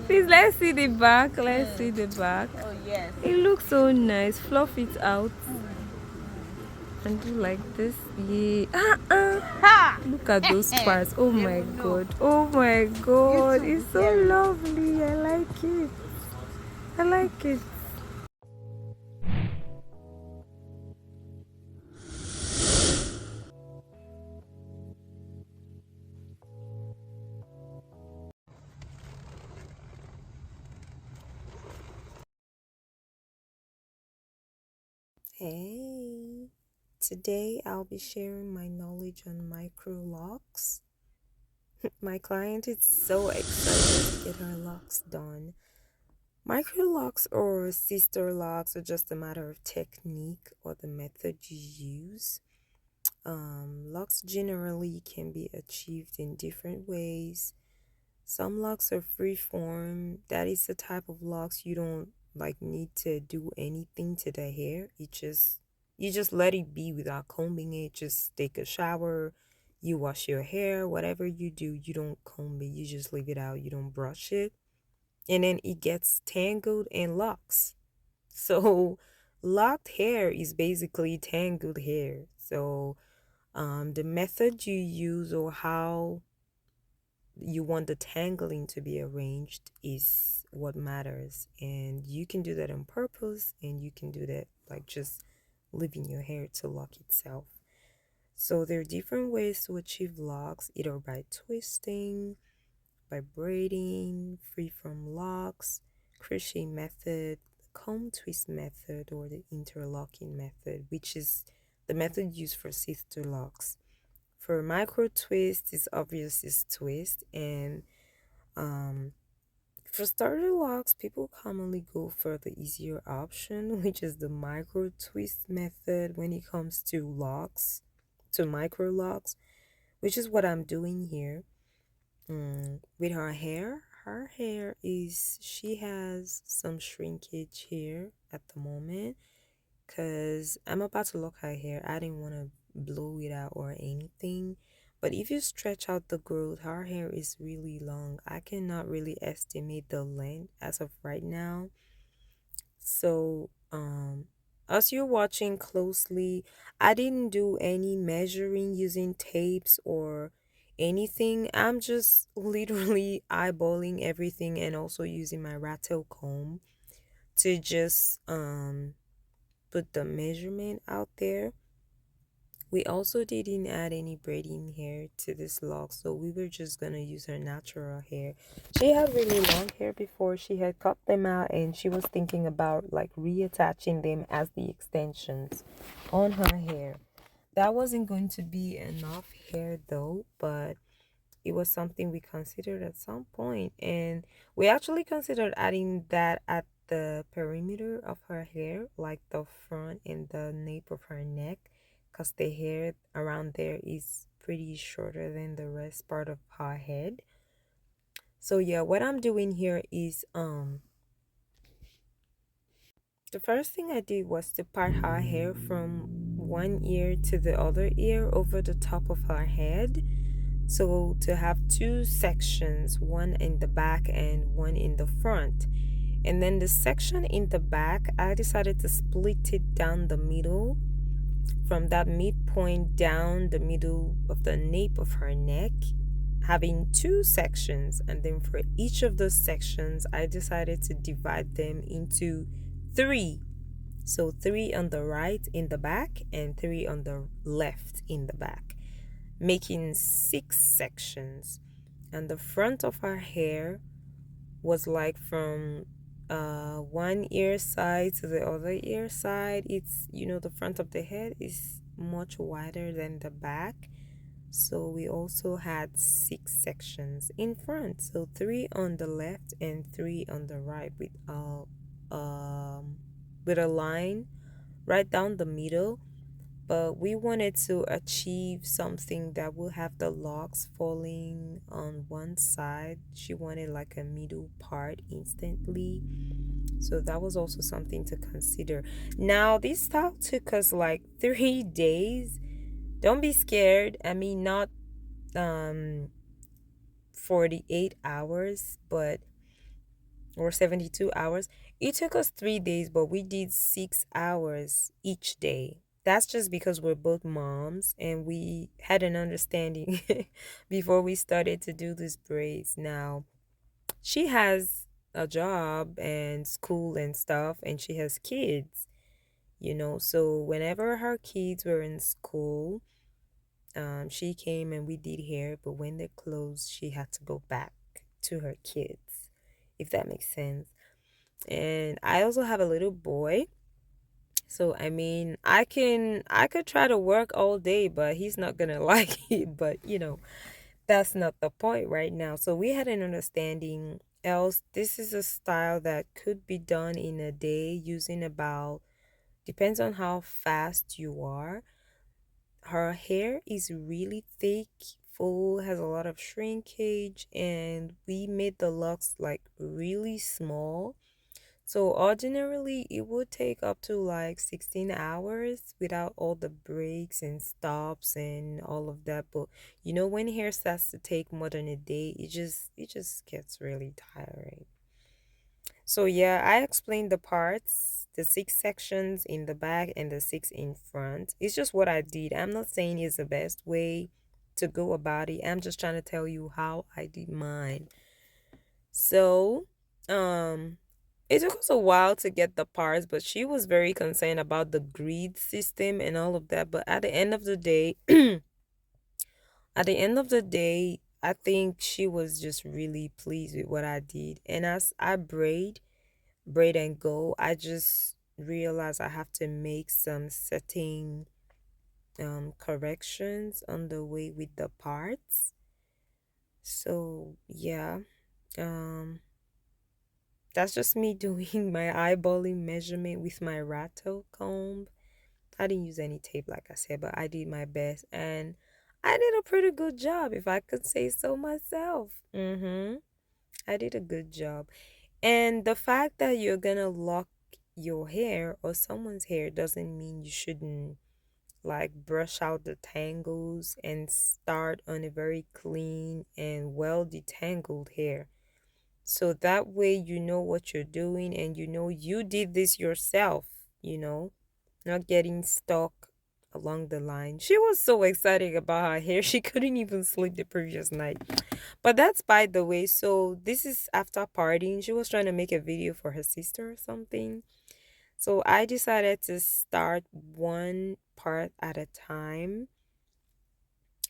Please, let's see the back. Let's see the back. Oh yes. It looks so nice. Fluff it out and do like this. Yeah. Ha! Look at those parts. Oh They my will know. god. Oh my god. YouTube It's will so hear it. lovely. I like it. I like it. Hey, today I'll be sharing my knowledge on microlocks. My client is so excited to get her locks done. Microlocks or sister locks are just a matter of technique or the method you use. Locks generally can be achieved in different ways. Some locks are free form. That is the type of locks you don't like need to do anything to the hair. You just let it be without combing it. Just take a shower, you wash your hair, whatever you do, you don't comb it. You just leave it out. You don't brush it. And then it gets tangled and locks. So locked hair is basically tangled hair. So the method you use or how you want the tangling to be arranged is what matters, and you can do that on purpose and you can do that like just leaving your hair to lock itself. So there are different ways to achieve locks, either by twisting, by braiding, free from locks, crochet method, comb twist method, or the interlocking method, which is the method used for sister locks. For micro twist, it's obvious is twist, and um, for starter locks, people commonly go for the easier option, which is the micro twist method when it comes to locks, to micro locks, which is what I'm doing here. With her hair, she has some shrinkage here at the moment because I'm about to lock her hair. I didn't want to blow it out or anything. But if you stretch out the growth, her hair is really long. I cannot really estimate the length as of right now. So, as you're watching closely, I didn't do any measuring using tapes or anything. I'm just literally eyeballing everything and also using my rattle comb to just put the measurement out there. We also didn't add any braiding hair to this lock, so we were just gonna use her natural hair. She had really long hair before. She had cut them out and she was thinking about like reattaching them as the extensions on her hair. That wasn't going to be enough hair though, but it was something we considered at some point, and we actually considered adding that at the perimeter of her hair, like the front and the nape of her neck, because the hair around there is pretty shorter than the rest part of her head. So yeah, what I'm doing here is the first thing I did was to part her hair from one ear to the other ear over the top of her head. So to have two sections, one in the back and one in the front. And then the section in the back, I decided to split it down the middle, from that midpoint down the middle of the nape of her neck, having two sections. And then for each of those sections, I decided to divide them into three. So three on the right in the back and three on the left in the back, making six sections. And the front of her hair was like from one ear side to the other ear side. It's, the front of the head is much wider than the back. So we also had six sections in front. So three on the left and three on the right with a line right down the middle. But we wanted to achieve something that will have the locks falling on one side. She wanted like a middle part instantly. So that was also something to consider. Now, this style took us like 3 days. Don't be scared. I mean, not um 48 hours, but or 72 hours. It took us 3 days, but we did 6 hours each day. That's just because we're both moms and we had an understanding before we started to do these braids. Now, she has a job and school and stuff, and she has kids, So, whenever her kids were in school, she came and we did hair, but when they closed, she had to go back to her kids, if that makes sense. And I also have a little boy. So I mean, I could try to work all day, but he's not gonna like it. But that's not the point right now. So we had an understanding. Else, this is a style that could be done in a day using about, depends on how fast you are. Her hair is really thick, full, has a lot of shrinkage, and we made the locks like really small. So ordinarily it would take up to like 16 hours without all the breaks and stops and all of that. But when hair starts to take more than a day, it just gets really tiring. So yeah, I explained the parts, the six sections in the back and the six in front. It's just what I did. I'm not saying it's the best way to go about it. I'm just trying to tell you how I did mine. So, it took us a while to get the parts, but she was very concerned about the grid system and all of that. But at the end of the day, at the end of the day, I think she was just really pleased with what I did. And as I braid and go, I just realized I have to make some setting corrections on the way with the parts. So yeah, um that's just me doing my eyeballing measurement with my rattle comb. I didn't use any tape, like I said, but I did my best and I did a pretty good job, if I could say so myself. I did a good job. And the fact that you're gonna lock your hair or someone's hair doesn't mean you shouldn't like brush out the tangles and start on a very clean and well detangled hair. So that way you know what you're doing and you know you did this yourself, you know, not getting stuck along the line. She was so excited about her hair, she couldn't even sleep the previous night. But that's by the way. So this is after partying. She was trying to make a video for her sister or something. So I decided to start one part at a time.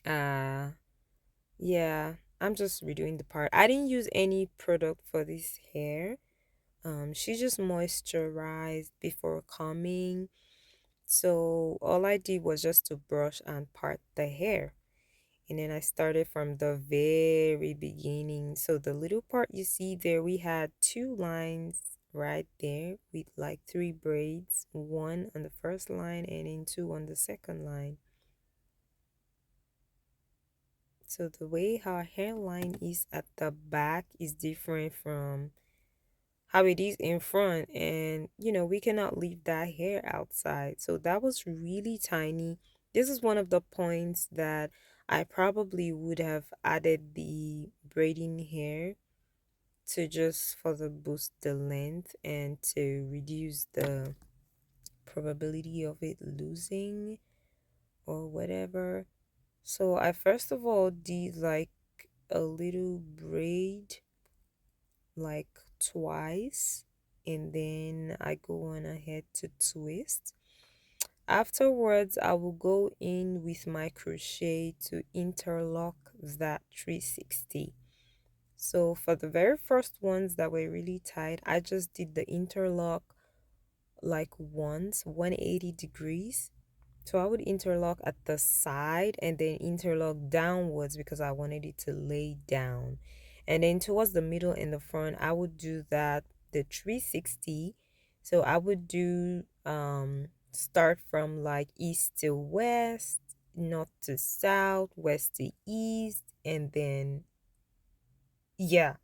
Uh yeah, I'm just redoing the part. I didn't use any product for this hair. She just moisturized before coming. So all I did was just to brush and part the hair. And then I started from the very beginning. So the little part you see there, we had two lines right there with like three braids, one on the first line and then two on the second line. So the way her hairline is at the back is different from how it is in front, and we cannot leave that hair outside. So that was really tiny. This is one of the points that I probably would have added the braiding hair to just further boost the length and to reduce the probability of it losing or whatever. So I first of all did like a little braid like twice, and then I go on ahead to twist. Afterwards, I will go in with my crochet to interlock that 360. So for the very first ones that were really tight, I just did the interlock like once, 180 degrees. So I would interlock at the side and then interlock downwards because I wanted it to lay down. And then towards the middle and the front, I would do that the 360. So I would do start from like east to west, north to south, west to east, and then yeah,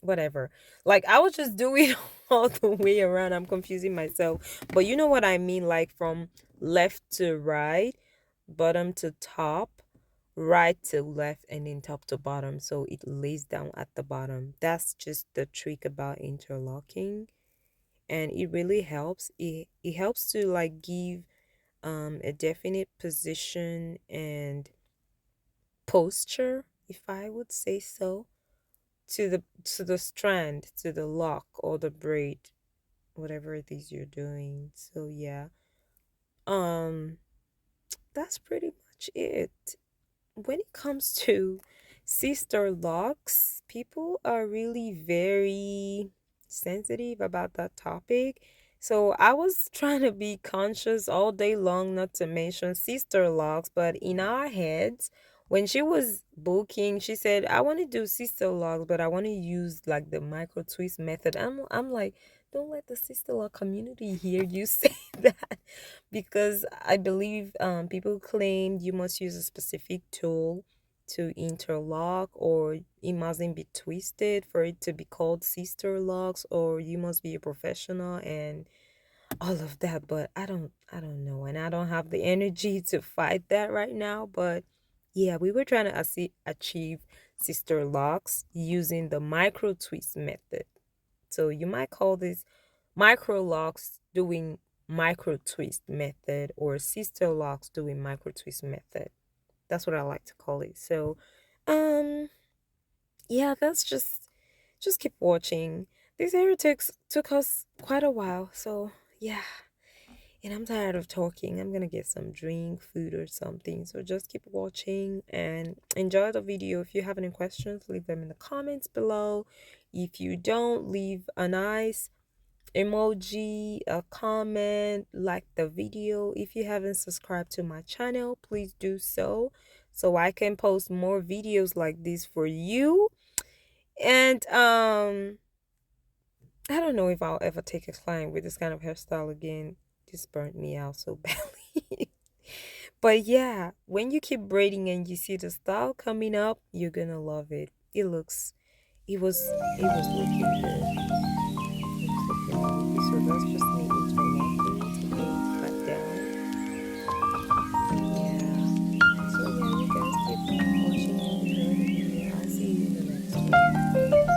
whatever. Like I was just doing all the way around. I'm confusing myself. But you know what I mean, like from left to right, bottom to top, right to left and then top to bottom, so it lays down at the bottom. That's just the trick about interlocking, and it really helps. It helps to like give a definite position and posture, if I would say so, to the strand, to the lock or the braid, whatever it is you're doing. So yeah, um that's pretty much it. When it comes to sister locks, people are really very sensitive about that topic. So I was trying to be conscious all day long not to mention sister locks, but in our heads, when she was booking, she said, I want to do sister locks, but I want to use like the micro twist method. I'm like, don't let the sister lock community hear you say that, because I believe people claim you must use a specific tool to interlock, or it mustn't be twisted for it to be called sister locks, or you must be a professional and all of that. But I don't know, and I don't have the energy to fight that right now. But yeah, we were trying to achieve sister locks using the micro twist method. So you might call this Microlocks doing micro twist method, or sister locks doing micro twist method. That's what I like to call it. So um yeah, that's just keep watching. This hair took us quite a while, so yeah. And I'm tired of talking. I'm gonna get some drink, food, or something. So just keep watching and enjoy the video. If you have any questions, leave them in the comments below. If you don't, leave a nice emoji, a comment, like the video. If you haven't subscribed to my channel, please do so I can post more videos like this for you. And I don't know if I'll ever take a client with this kind of hairstyle again. This burnt me out so badly. But yeah, when you keep braiding and you see the style coming up, you're gonna love it. It was looking good. So that's just me interlocking to cut down. Yeah. So yeah, you guys keep watching and enjoy the video. I'll see you in the next one. Bye.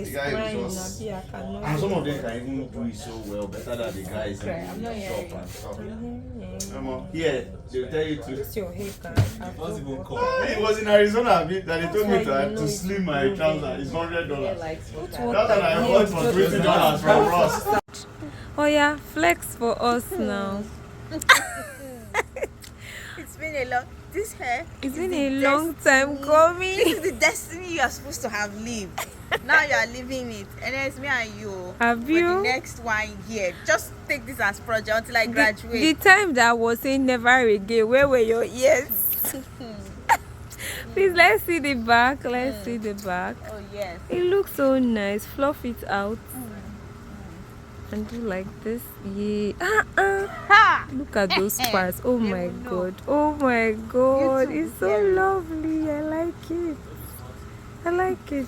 is crying. Abi, I cannot. And some of them can even do it so well, better than the guys in the shop and stuff. Here, they'll tell you to. What's your hair? It was in Arizona that they told me to slim my trousers. It's $100. That's what I bought for $20 from Ross. Oh yeah, flex for us now. It's been a long. This hair. It's been a long time coming. This is the destiny you are supposed to have lived. Now you are living it, and then it's me and you. Have for you? the next 1 year. Just take this as project until I graduate. The time that I was saying never again, where were your ears? Please, let's see the back. Let's see the back. Oh yes. It looks so nice. Fluff it out. And do like this. Yeah. Ha! Look at those parts. Oh my god. Oh my god. It's so lovely. I like it. I like it.